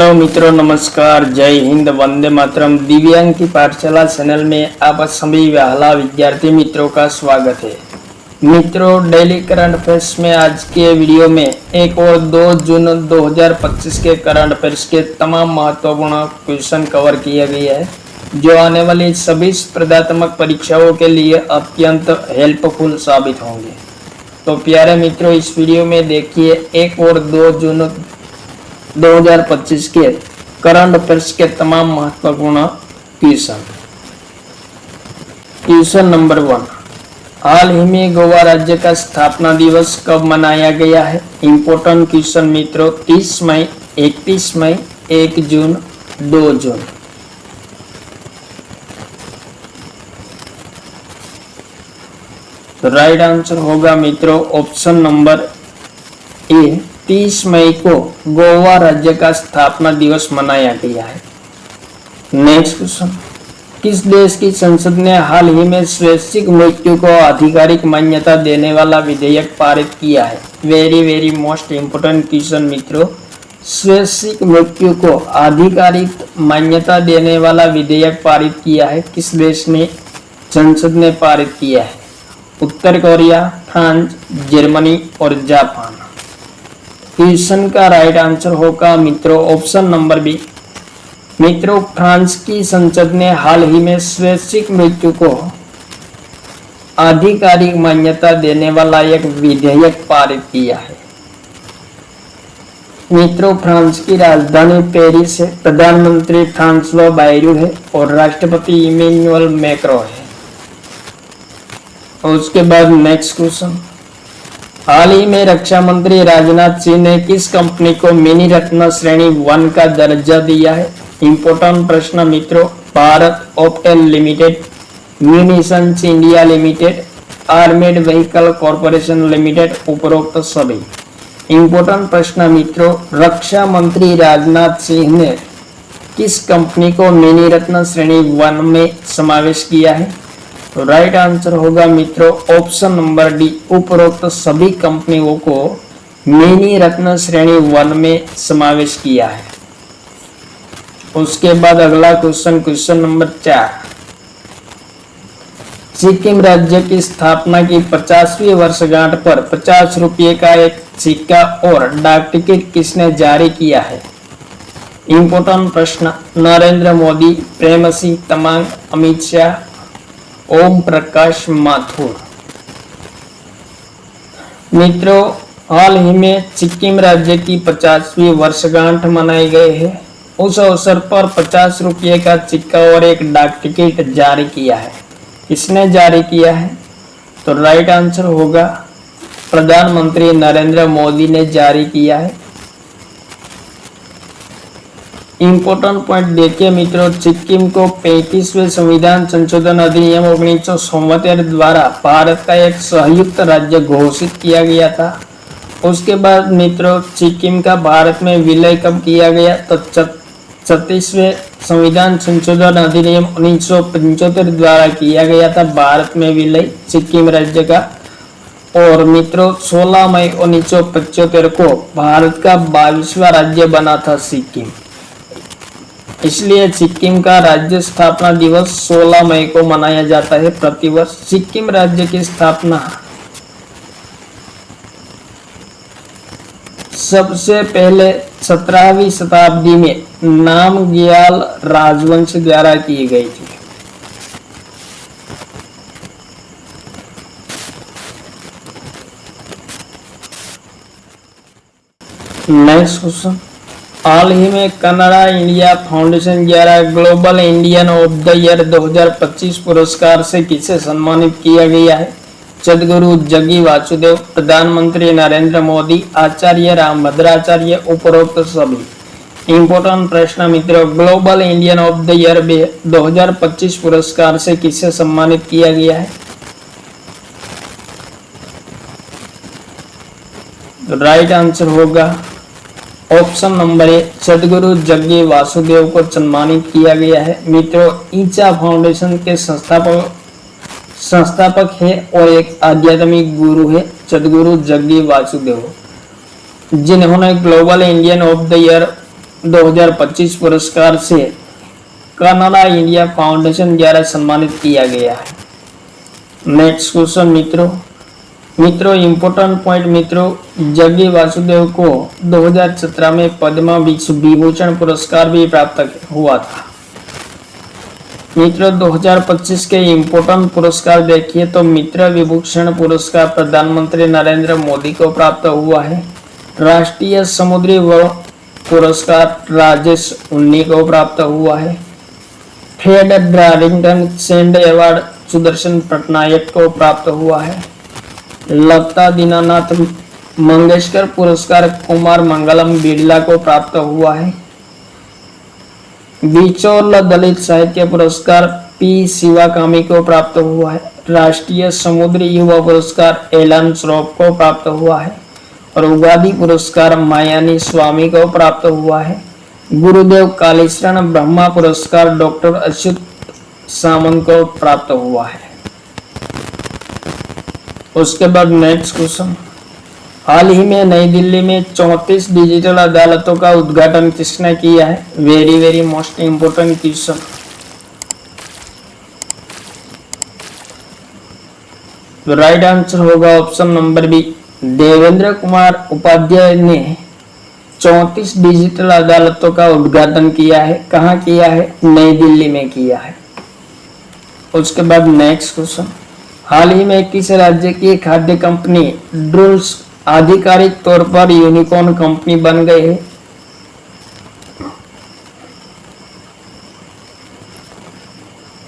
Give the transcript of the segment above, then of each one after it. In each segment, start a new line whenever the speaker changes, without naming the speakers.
Hello मित्रों, नमस्कार, जय हिंद, वंदे मातरम। दिव्यांग की पाठशाला चैनल में आप सभी वाला विद्यार्थी मित्रों का स्वागत है। मित्रों, डेली करंट अफेयर्स में आज के वीडियो में 1 और 2 जून 2025 के करंट अफेयर्स के तमाम महत्वपूर्ण क्वेश्चन कवर किए गए हैं, जो आने वाली सभी स्पर्धात्मक परीक्षाओं के लिए अत्यंत हेल्पफुल साबित होंगे। तो प्यारे मित्रों, इस वीडियो में देखिए 1 और 2 जून 2025 के करंट अफेयर्स के तमाम महत्वपूर्ण क्वेश्चन। क्वेश्चन नंबर 1, हाल ही में गोवा राज्य का स्थापना दिवस कब मनाया गया है? इंपॉर्टेंट क्वेश्चन मित्रों, 30 मई, 31 मई, 1 जून, 2 जून। तो राइट आंसर होगा मित्रों ऑप्शन नंबर ए, 30 मई को गोवा राज्य का स्थापना दिवस मनाया गया है। नेक्स्ट क्वेश्चन, किस देश की संसद ने हाल ही में स्वैच्छिक मृत्यु को आधिकारिक मान्यता देने वाला विधेयक पारित किया है? वेरी मोस्ट इंपोर्टेंट क्वेश्चन मित्रों, स्वैच्छिक मृत्यु को आधिकारिक मान्यता देने वाला विधेयक पारित किया है, किस देश ने संसद ने पारित किया है? उत्तर कोरिया, फ्रांस, जर्मनी और जापान। क्वेश्चन का राइट आंसर होगा मित्रों ऑप्शन नंबर बी। मित्रों, फ्रांस की संसद ने हाल ही में स्वैच्छिक मृत्यु को आधिकारिक मान्यता देने वाला एक विधेयक पारित किया है। मित्रों, फ्रांस की राजधानी पेरिस है, प्रधानमंत्री फ्रांसवा बायरू है और राष्ट्रपति इमैनुअल मैक्रो है। और उसके बाद नेक्स्ट क्वेश्चन, हाल ही में रक्षा मंत्री राजनाथ सिंह ने किस कंपनी को मिनी रत्न श्रेणी 1 का दर्जा दिया है? इंपोर्टेंट प्रश्न मित्रों, Bharat Optel limited, munitions India limited, armed vehicle corporation limited, उपरोक्त सभी। इंपोर्टेंट प्रश्न मित्रों, रक्षा मंत्री राजनाथ सिंह ने किस कंपनी को मिनी रत्न श्रेणी 1 में समावेश किया है? तो राइट आंसर होगा मित्रों ऑप्शन नंबर डी, उपरोक्त सभी कंपनियों को मिनी रत्न श्रेणी 1 में समावेश किया है। उसके बाद अगला क्वेश्चन नंबर 4, सिक्किम राज्य की स्थापना की 50वीं वर्षगांठ पर 50 रुपये का एक सिक्का और डाक टिकट किसने जारी किया है? इंपोर्टेंट प्रश्न, नरेंद्र मोदी, प्रेम सिंह तमांग, अमित शाह, ओम प्रकाश माथुर। मित्रों, हाल ही में सिक्किम राज्य की 50वीं वर्षगांठ मनाई गई है। उस अवसर पर 50 रुपये का सिक्का और एक डाक टिकट जारी किया है। किसने जारी किया है? तो राइट आंसर होगा प्रधानमंत्री नरेंद्र मोदी ने जारी किया है। इंपोर्टेंट पॉइंट देखिए मित्रों, सिक्किम को 35वें संविधान संशोधन अधिनियम 1977 द्वारा भारत का एक संयुक्त राज्य घोषित किया गया था। उसके बाद मित्रों, सिक्किम का भारत में विलय कब किया गया? तो 36वें संविधान संशोधन अधिनियम 1975 द्वारा किया गया था भारत में विलय सिक्किम राज्य का। और मित्रों, 16 मई 1975 को भारत का 22वां राज्य बना था सिक्किम। इसलिए सिक्किम का राज्य स्थापना दिवस 16 मई को मनाया जाता है प्रतिवर्ष। सिक्किम राज्य की स्थापना सबसे पहले 17वीं शताब्दी में नामग्याल राजवंश द्वारा की गई थी। नेक्स्ट क्वेश्चन, हाल ही में कनाडा इंडिया फाउंडेशन द्वारा global Indian of the year 2025 पुरस्कार से किसे सम्मानित किया गया है? सद्गुरु जग्गी वासुदेव, प्रधानमंत्री नरेंद्र मोदी, आचार्य रामभद्राचार्य, उपरोक्त सभी। इंपोर्टेंट प्रश्न मित्रों, global Indian of the year 2025 पुरस्कार से किसे सम्मानित किया गया है? तो राइट आंसर होगा option number A, Sadhguru Jaggi Vasudev को सम्मानित किया गया है। मित्रों, ईचा फाउंडेशन के संस्थापक है और एक आध्यात्मिक गुरु है सद्गुरु जग्गी वासुदेव, जिन्होंने global Indian of the year 2025 पुरस्कार से कनाडा इंडिया फाउंडेशन द्वारा सम्मानित किया गया है। नेक्स्ट क्वेश्चन मित्रों इंपोर्टेंट पॉइंट मित्रों, जग्गी वासुदेव को 2017 में पद्म विभूषण पुरस्कार भी प्राप्त हुआ था। मित्रों 2025 के इंपोर्टेंट पुरस्कार देखिए तो मित्र विभूषण पुरस्कार प्रधानमंत्री नरेंद्र मोदी को प्राप्त हुआ है। राष्ट्रीय समुद्री वन पुरस्कार राजेश उन्नी को प्राप्त हुआ है। Fred Darrington sand award Sudarshan Patnaik को प्राप्त हुआ है। लता दीनानाथ मंगेशकर पुरस्कार कुमार मंगलम बिरला को प्राप्त हुआ है। बिचौल दलित साहित्य पुरस्कार पी शिवाकामी को प्राप्त हुआ है। राष्ट्रीय समुद्री युवा पुरस्कार एलन श्रॉफ को प्राप्त हुआ है और उगादी पुरस्कार मायानी स्वामी को प्राप्त हुआ है। गुरुदेव कालीशरण ब्रह्मा पुरस्कार डॉक्टर अच्युत सामंत को प्राप्त हुआ है। उसके बाद नेक्स्ट क्वेश्चन, हाल ही में नई दिल्ली में 34 डिजिटल अदालतों का उद्घाटन किसने किया है? Very most important question. Right answer होगा option number B, Devendra Kumar Upadhyay ने 34 डिजिटल अदालतों का उद्घाटन किया है। कहाँ किया है? नई दिल्ली में किया है। उसके बाद नेक्स्ट क्वेश्चन, हाल ही में किस राज्य की खाद्य कंपनी ड्रूल्स आधिकारिक तौर पर यूनिकॉर्न कंपनी बन गई है?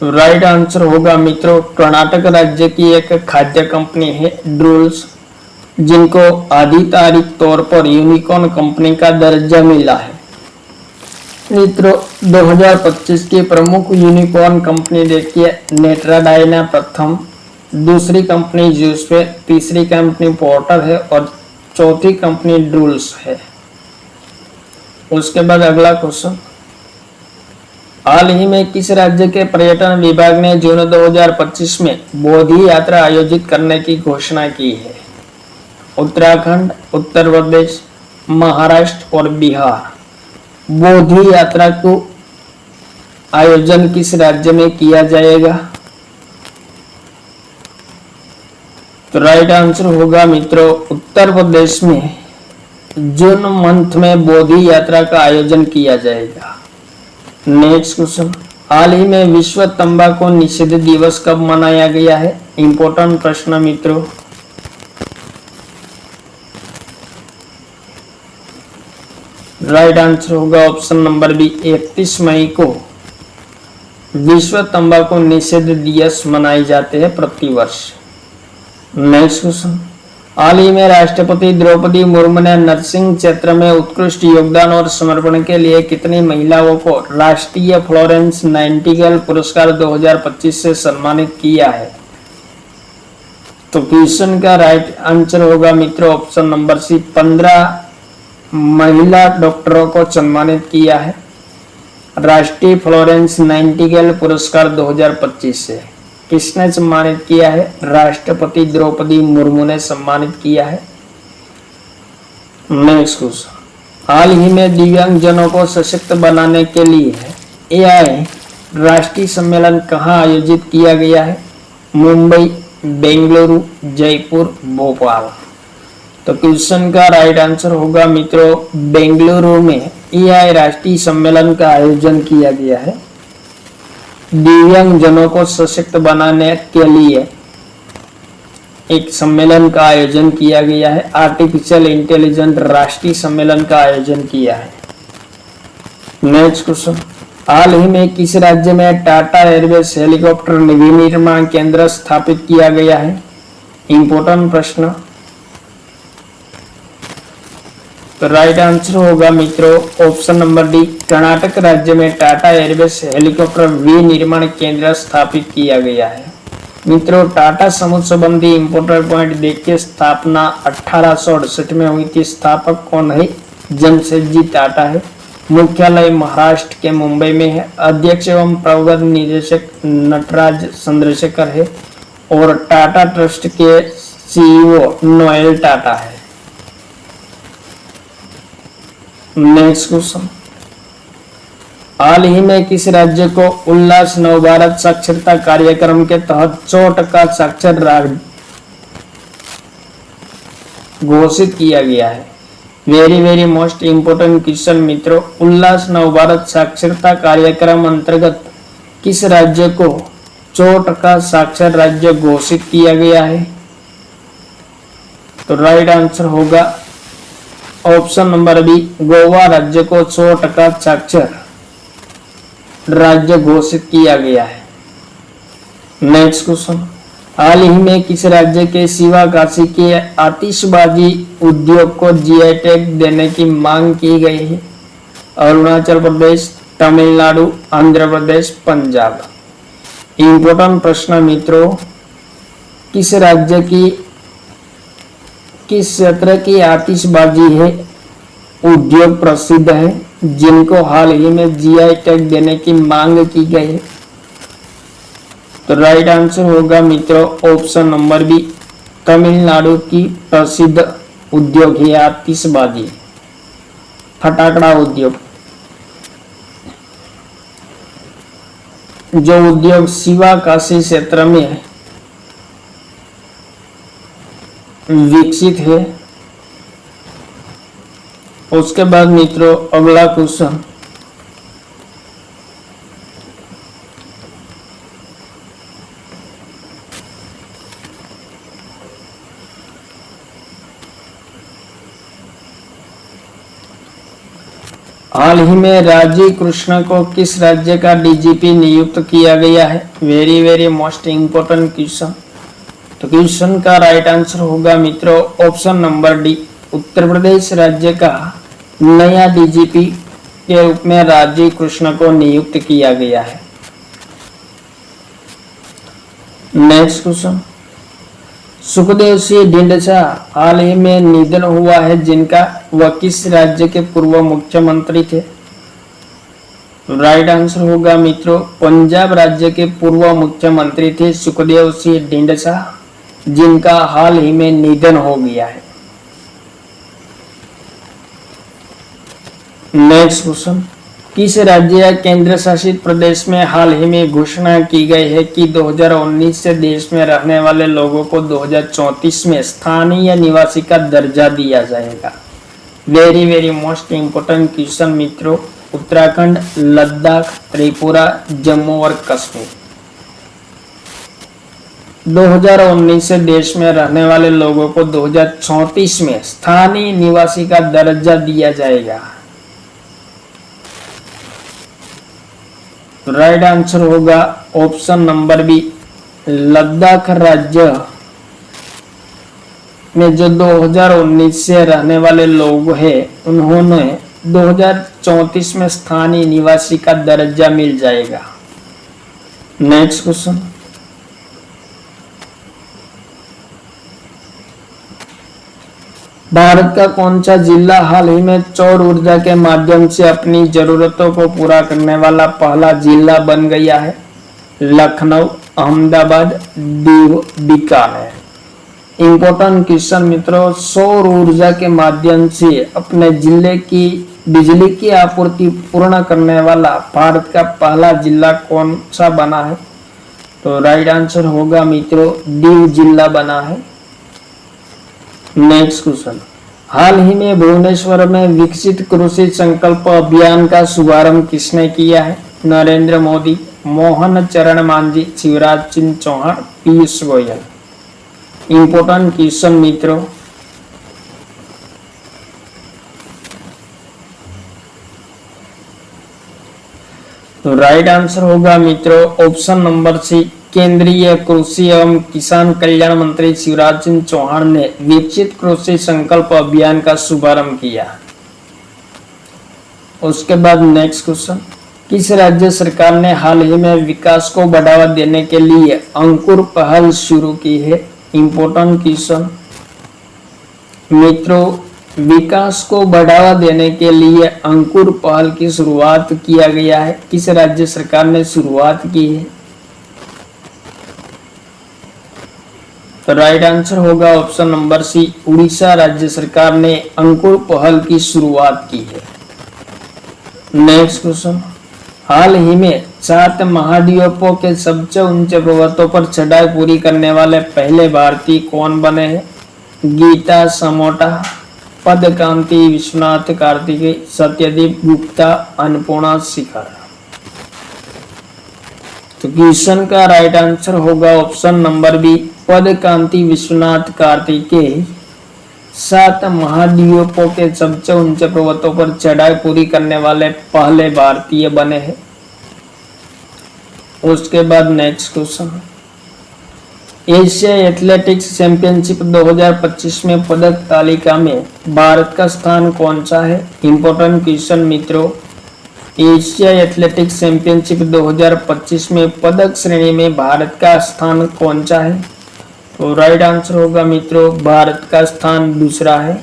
राइट आंसर होगा मित्रों कर्नाटक राज्य की एक खाद्य कंपनी है ड्रूल्स, जिनको आधिकारिक तौर पर यूनिकॉर्न कंपनी का दर्जा मिला है। मित्रों 2025 की प्रमुख यूनिकॉर्न कंपनी देखिए, नेट्राडाइना प्रथम, दूसरी कंपनी जूसवे, तीसरी कंपनी पोर्टर है और चौथी कंपनी ड्रूल्स है। उसके बाद अगला क्वेश्चन, हाल ही में किस राज्य के पर्यटन विभाग ने जून 2025 में बोधि यात्रा आयोजित करने की घोषणा की है? उत्तराखंड, उत्तर प्रदेश, महाराष्ट्र और बिहार। बोधि यात्रा को आयोजन किस राज्य में किया जाएगा? तो राइट आंसर होगा मित्रों उत्तर प्रदेश में जून मंथ में बोधि यात्रा का आयोजन किया जाएगा। नेक्स्ट क्वेश्चन, हाल ही में विश्व तंबाकू निषेध दिवस कब मनाया गया है? इंपोर्टेंट प्रश्न मित्रों। राइट आंसर होगा ऑप्शन नंबर बी, 31 मई को विश्व तंबाकू निषेध दिवस मनाए जाते हैं प्रतिवर्ष। नेक्स्ट क्वेश्चन, हाल ही में राष्ट्रपति द्रौपदी मुर्मू ने नर्सिंग क्षेत्र में उत्कृष्ट योगदान और समर्पण के लिए कितनी महिलाओं को राष्ट्रीय फ्लोरेंस नाइटिंगेल पुरस्कार 2025 से सम्मानित किया है? तो क्वेश्चन का राइट आंसर होगा मित्रों ऑप्शन नंबर सी, 15 महिला डॉक्टरों को सम्मानित किया है राष्ट्रीय फ्लोरेंस नाइटिंगेल पुरस्कार 2025 से। किसने सम्मानित किया है? राष्ट्रपति द्रौपदी मुर्मू ने सम्मानित किया है। नेक्स्ट क्वेश्चन, हाल ही में दिव्यांगजनों को सशक्त बनाने के लिए एआई राष्ट्रीय सम्मेलन कहाँ आयोजित किया गया है? मुंबई, बेंगलुरु, जयपुर, भोपाल। तो क्वेश्चन का राइट आंसर होगा मित्रों बेंगलुरु में एआई राष्ट्रीय सम्मेलन का आयोजन किया गया है। दिव्यांगजनों को सशक्त बनाने के लिए एक सम्मेलन का आयोजन किया गया है। आर्टिफिशियल इंटेलिजेंस राष्ट्रीय सम्मेलन का आयोजन किया है। नेक्स्ट क्वेश्चन, हाल ही में किस राज्य में टाटा एयरवेज हेलीकॉप्टर विनिर्माण केंद्र स्थापित किया गया है? इंपोर्टेंट प्रश्न। तो राइट आंसर होगा मित्रों ऑप्शन नंबर डी, कर्नाटक राज्य में टाटा एयरवेज हेलीकॉप्टर विनिर्माण केंद्र स्थापित किया गया है। मित्रों टाटा समूह संबंधी इंपोर्टेंट पॉइंट देखिए, स्थापना 1868 में हुई थी। स्थापक कौन है? जमशेदजी टाटा है। मुख्यालय महाराष्ट्र के मुंबई में है। अध्यक्ष एवं प्रबंध निदेशक नटराज चंद्रशेखर है और टाटा ट्रस्ट के सीईओ नोएल टाटा है। नेक्स्ट क्वेश्चन, हाल ही में किस राज्य को उल्लास नव भारत साक्षरता कार्यक्रम के तहत 100% साक्षर राज्य घोषित किया गया है? वेरी मोस्ट इंपोर्टेंट क्वेश्चन मित्रों, उल्लास नव भारत साक्षरता कार्यक्रम अंतर्गत किस राज्य को 100% साक्षर राज्य घोषित किया गया है? तो राइट आंसर होगा ऑप्शन नंबर बी, गोवा राज्य को 100% साक्षर राज्य घोषित किया गया है। नेक्स्ट क्वेश्चन, हाल ही में किस राज्य के शिवाकाशी के आतिशबाजी उद्योग को जीआई टैग देने की मांग की गई है? अरुणाचल प्रदेश, तमिलनाडु, आंध्र प्रदेश, पंजाब। इंपोर्टेंट प्रश्न मित्रों, किस राज्य की किस क्षेत्र की आतिशबाजी है उद्योग प्रसिद्ध है जिनको हाल ही में जीआई टैग देने की मांग की गई है? तो राइट आंसर होगा मित्रों ऑप्शन नंबर बी, तमिलनाडु की प्रसिद्ध उद्योग है आतिशबाजी, फटाकड़ा उद्योग। जो उद्योग शिवाकाशी क्षेत्र में विकसित है। उसके बाद मित्रों अगला क्वेश्चन, हाल ही में राजीव कृष्ण को किस राज्य का डीजीपी नियुक्त किया गया है? Very most important question. तो क्वेश्चन का राइट आंसर होगा मित्रों option number D, Uttar Pradesh राज्य का नया डीजीपी के रूप में राजीव कृष्ण को नियुक्त किया गया है। नेक्स्ट क्वेश्चन, सुखदेव सिंह ढींडसा हाल ही में निधन हुआ है जिनका वह किस राज्य के पूर्व मुख्यमंत्री थे? राइट आंसर होगा मित्रों पंजाब राज्य के पूर्व मुख्यमंत्री थे सुखदेव सिंह ढींडसा, जिनका हाल ही में निधन हो गया है। नेक्स्ट क्वेश्चन, किस राज्य या केंद्र शासित प्रदेश में हाल ही में घोषणा की गई है कि 2019 से देश में रहने वाले लोगों को 2034 में स्थानीय निवासी का दर्जा दिया जाएगा? वेरी मोस्ट इंपोर्टेंट क्वेश्चन मित्रों, उत्तराखंड, लद्दाख, त्रिपुरा, जम्मू और कश्मीर। 2019 से देश में रहने वाले लोगों को 2034 में स्थानीय निवासी का दर्जा दिया जाएगा। राइट आंसर होगा ऑप्शन नंबर बी, लद्दाख राज्य में जो 2019 से रहने वाले लोग हैं उन्होंने 2034 में स्थानीय निवासी का दर्जा मिल जाएगा। नेक्स्ट क्वेश्चन, भारत का कौन सा जिला हाल ही में सौर ऊर्जा के माध्यम से अपनी जरूरतों को पूरा करने वाला पहला जिला बन गया है? लखनऊ, अहमदाबाद, दीव, बीकानेर। इंपोर्टेंट क्वेश्चन मित्रों, सौर ऊर्जा के माध्यम से अपने जिले की बिजली की आपूर्ति पूर्ण करने वाला भारत का पहला जिला कौन सा बना है? तो राइट आंसर होगा मित्रों दीव जिला बना है। नेक्स्ट क्वेश्चन, हाल ही में भुवनेश्वर में विकसित कृषि संकल्प अभियान का शुभारंभ किसने किया है? नरेंद्र मोदी, मोहन चरण मांझी, शिवराज सिंह चौहान, पीयूष गोयल। इंपोर्टेंट क्वेश्चन मित्रों, तो राइट आंसर होगा मित्रों ऑप्शन नंबर सी, केंद्रीय कृषि एवं किसान कल्याण मंत्री शिवराज सिंह चौहान ने विकसित कृषि संकल्प अभियान का शुभारंभ किया। उसके बाद नेक्स्ट क्वेश्चन, किस राज्य सरकार ने हाल ही में विकास को बढ़ावा देने के लिए अंकुर पहल शुरू की है? इंपोर्टेंट क्वेश्चन मित्रों, विकास को बढ़ावा देने के लिए अंकुर पहल की शुरुआत किया गया है, किस राज्य सरकार ने शुरुआत की है? तो राइट आंसर होगा ऑप्शन नंबर सी, उड़ीसा राज्य सरकार ने अंकुर पहल की शुरुआत की है। नेक्स्ट क्वेश्चन, हाल ही में 7 महाद्वीपों के सबसे ऊंचे पर्वतों पर चढ़ाई पूरी करने वाले पहले भारतीय कौन बने हैं? गीता समोटा, पदकांति विश्वनाथ कार्तिकेय, सत्यदीप गुप्ता, अन्नपूर्णा शिखर। तो क्वेश्चन का राइट आंसर होगा option number B, Padakanti Vishwanath Karthikeya 7 महाद्वीपों के सबसे ऊंचे पर्वतों पर चढ़ाई पूरी करने वाले पहले भारतीय बने हैं। उसके बाद next question, Asia athletics championship 2025 में पदक तालिका में भारत का स्थान कौन सा है? इंपॉर्टेंट क्वेश्चन मित्रों, एशिया एथलेटिक्स चैंपियनशिप 2025 में पदक श्रेणी में भारत का स्थान कौन सा है? तो राइट आंसर होगा मित्रों, भारत का स्थान दूसरा है।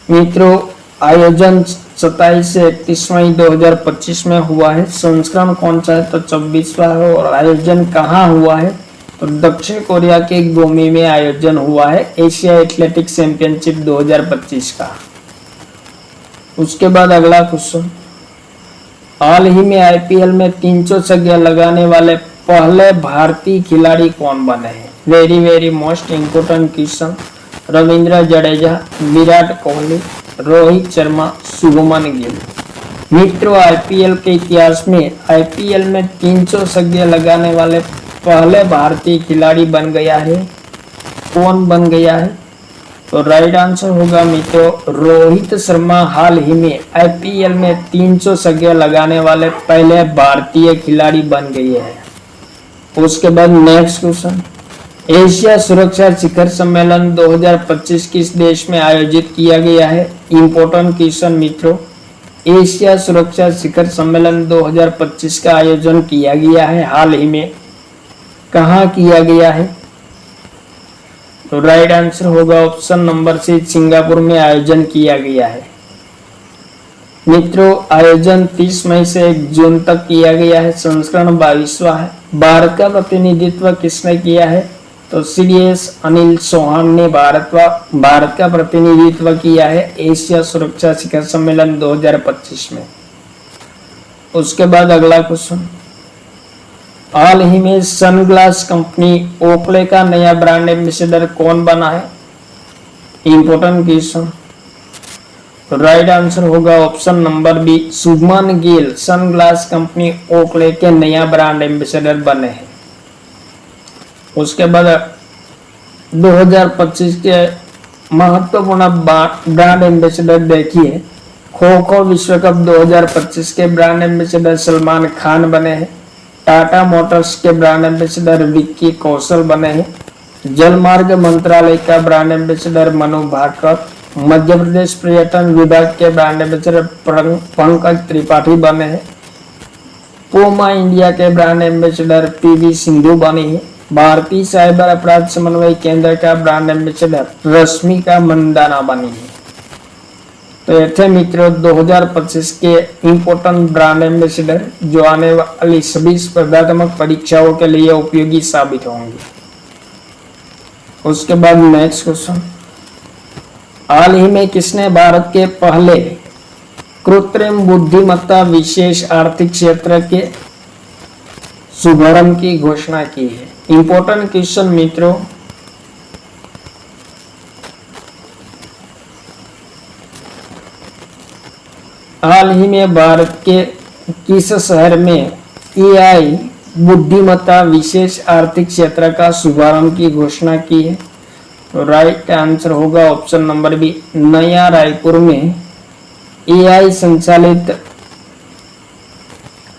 मित्रों, आयोजन 27 से 31 मई 2025 में हुआ है। संस्करण कौन सा है? तो 24वां है। और आयोजन कहाँ हुआ है? तो दक्षिण कोरिया के गोमी में आयोजन हुआ है एशिया एथलेटिक्स चैंपियनशिप 2025 का। उसके बाद अगला क्वेश्चन, हाल ही में आईपीएल में 300 छक्के लगाने वाले पहले भारतीय खिलाड़ी कौन बने हैं? Very most important question. Ravindra Jadeja, Virat Kohli, Rohit Sharma, Shubman Gill. मित्रों, आईपीएल के इतिहास में आईपीएल में 300 छक्के लगाने वाले पहले भारतीय खिलाड़ी बन गया है। कौन बन गया है? तो राइट आंसर होगा मित्रों, रोहित शर्मा हाल ही में आईपीएल में 300 छक्के लगाने वाले पहले भारतीय खिलाड़ी बन गए हैं। उसके बाद नेक्स्ट क्वेश्चन, एशिया सुरक्षा शिखर सम्मेलन 2025 किस देश में आयोजित किया गया है? इंपॉर्टेंट क्वेश्चन मित्रों, एशिया सुरक्षा शिखर सम्मेलन 2025 का आयोजन किया गया है हाल ही में। कहाँ किया गया है? तो राइट आंसर होगा ऑप्शन नंबर सी, सिंगापुर में आयोजन किया गया है। मित्रों, आयोजन 30 मई से 1 जून तक किया गया है। संस्करण 22वां है। भारत का प्रतिनिधित्व किसने किया है? तो सीडीएस अनिल चौहान ने भारत का प्रतिनिधित्व किया है एशिया सुरक्षा शिखर सम्मेलन 2025 में। उसके बाद अगला क्वेश्चन, हाल ही में सनग्लास कंपनी ओकले का नया ब्रांड एम्बेसडर कौन बना है? Important question. तो राइट आंसर होगा option number B, Shubman Gill sunglass company Oakley के नया ब्रांड एम्बेसडर बने हैं। उसके बाद 2025 के महत्वपूर्ण ब्रांड एम्बेसडर देखिए, खो खो विश्व कप 2025 के ब्रांड एम्बेसडर सलमान खान बने हैं। टाटा मोटर्स के ब्रांड एम्बेसडर विक्की कौशल बने हैं। जलमार्ग मंत्रालय का ब्रांड एम्बेसडर मनु भाकर, मध्य प्रदेश पर्यटन विभाग के ब्रांड एम्बेसडर पंकज त्रिपाठी बने हैं। पूमा इंडिया के ब्रांड एम्बेसडर पीवी सिंधु बनी है। भारतीय साइबर अपराध समन्वय केंद्र का ब्रांड एम्बेसडर रश्मिका मंदाना बनी है। तो ये थे मित्रों 2025 के इम्पोर्टेंट ब्रांड एम्बेसडर जो आने वाली सभी स्पर्धात्मक परीक्षाओं के लिए उपयोगी साबित होंगे। उसके बाद नेक्स्ट क्वेश्चन, हाल ही में किसने भारत के पहले कृत्रिम बुद्धिमत्ता विशेष आर्थिक क्षेत्र के शुभारंभ की घोषणा की है? इंपॉर्टेंट क्वेश्चन मित्रों, हाल ही में भारत के किस शहर में एआई बुद्धिमत्ता विशेष आर्थिक क्षेत्र का शुभारंभ की घोषणा की है? तो राइट आंसर होगा ऑप्शन नंबर बी, नया रायपुर में एआई संचालित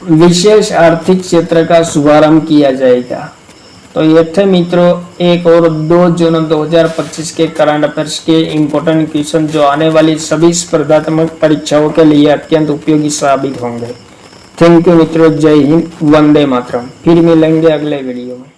विशेष आर्थिक क्षेत्र का शुभारंभ किया जाएगा। तो ये थे मित्रों 1 और 2 जून 2025 के करंट अफेयर्स के इम्पोर्टेंट क्वेश्चन जो आने वाली सभी स्पर्धात्मक परीक्षाओं के लिए अत्यंत उपयोगी साबित होंगे। थैंक यू मित्रों, जय हिंद, वंदे मातरम। फिर मिलेंगे अगले वीडियो में।